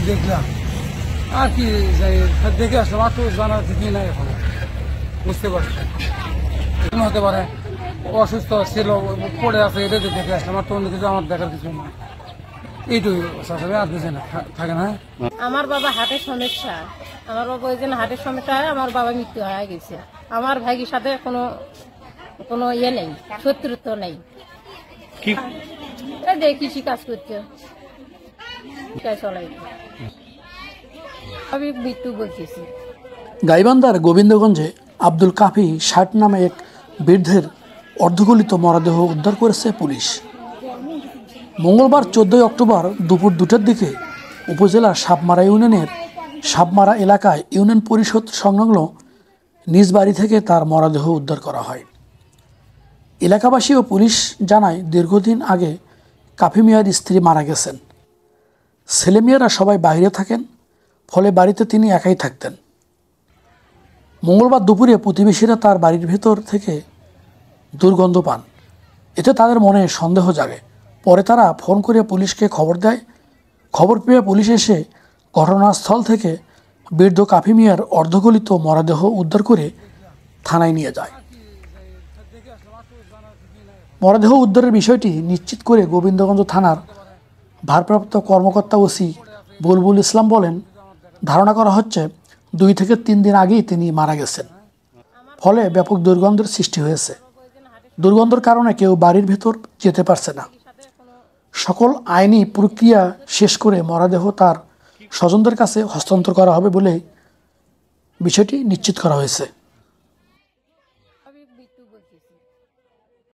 দেখলাম আর কি যাই দেখে আসলাম, আর তো জানার কিছুই নাই এখন, বুঝতে পারছি হতে পারে অসুস্থ ছিল পড়ে আছে, এটা দেখে আসলাম, আর তো অন্য কিছু আমার দেখার কিছু না। এইটুকু আর কিছু না থাকে না। আমার বাবা হার্টের সমস্যা, আমার বাবা ওই জন্য হার্টের সমস্যা হয়, আমার বাবা মৃত্যু হয়ে গেছে। আমার ভাইয়ের সাথে কোনো কোনো ইয়ে নেই, শত্রুত্ব নেই। এই যে কৃষি কাজ করছে, চলাই আমি মৃত্যু বলতেছি। গাইবান্ধার গোবিন্দগঞ্জে আব্দুল কাফি ৬০ নামে এক বৃদ্ধের অর্ধগলিত মরদেহ উদ্ধার করেছে পুলিশ। মঙ্গলবার ১৪ অক্টোবর দুপুর ২টার দিকে উপজেলার সাবমারা ইউনিয়নের সাবমারা এলাকায় ইউনিয়ন পরিষদ সংলগ্ন নিজ বাড়ি থেকে তার মরদেহ উদ্ধার করা হয়। এলাকাবাসী ও পুলিশ জানায়, দীর্ঘদিন আগে কাফি মিয়ার স্ত্রী মারা গেছেন। ছেলেমেয়েরা সবাই বাইরে থাকেন, ফলে বাড়িতে তিনি একাই থাকতেন। মঙ্গলবার দুপুরে প্রতিবেশীরা তার বাড়ির ভেতর থেকে দুর্গন্ধ পান, এতে তাদের মনে সন্দেহ জাগে। পরে তারা ফোন করে পুলিশকে খবর দেয়। খবর পেয়ে পুলিশ এসে ঘটনাস্থল থেকে বৃদ্ধ কাফি মিয়ার অর্ধগলিত মরদেহ উদ্ধার করে থানায় নিয়ে যায়। মরদেহ উদ্ধারের বিষয়টি নিশ্চিত করে গোবিন্দগঞ্জ থানার ভারপ্রাপ্ত কর্মকর্তা ওসি বুলবুল ইসলাম বলেন, ধারণা করা হচ্ছে ২ থেকে ৩ দিন আগেই তিনি মারা গেছেন, ফলে ব্যাপক দুর্গন্ধের সৃষ্টি হয়েছে। দুর্গন্ধের কারণে কেউ বাড়ির ভেতর যেতে পারছে না। সকল আইনি প্রক্রিয়া শেষ করে মরদেহ তার স্বজনদের কাছে হস্তান্তর করা হবে বলে বিষয়টি নিশ্চিত করা হয়েছে।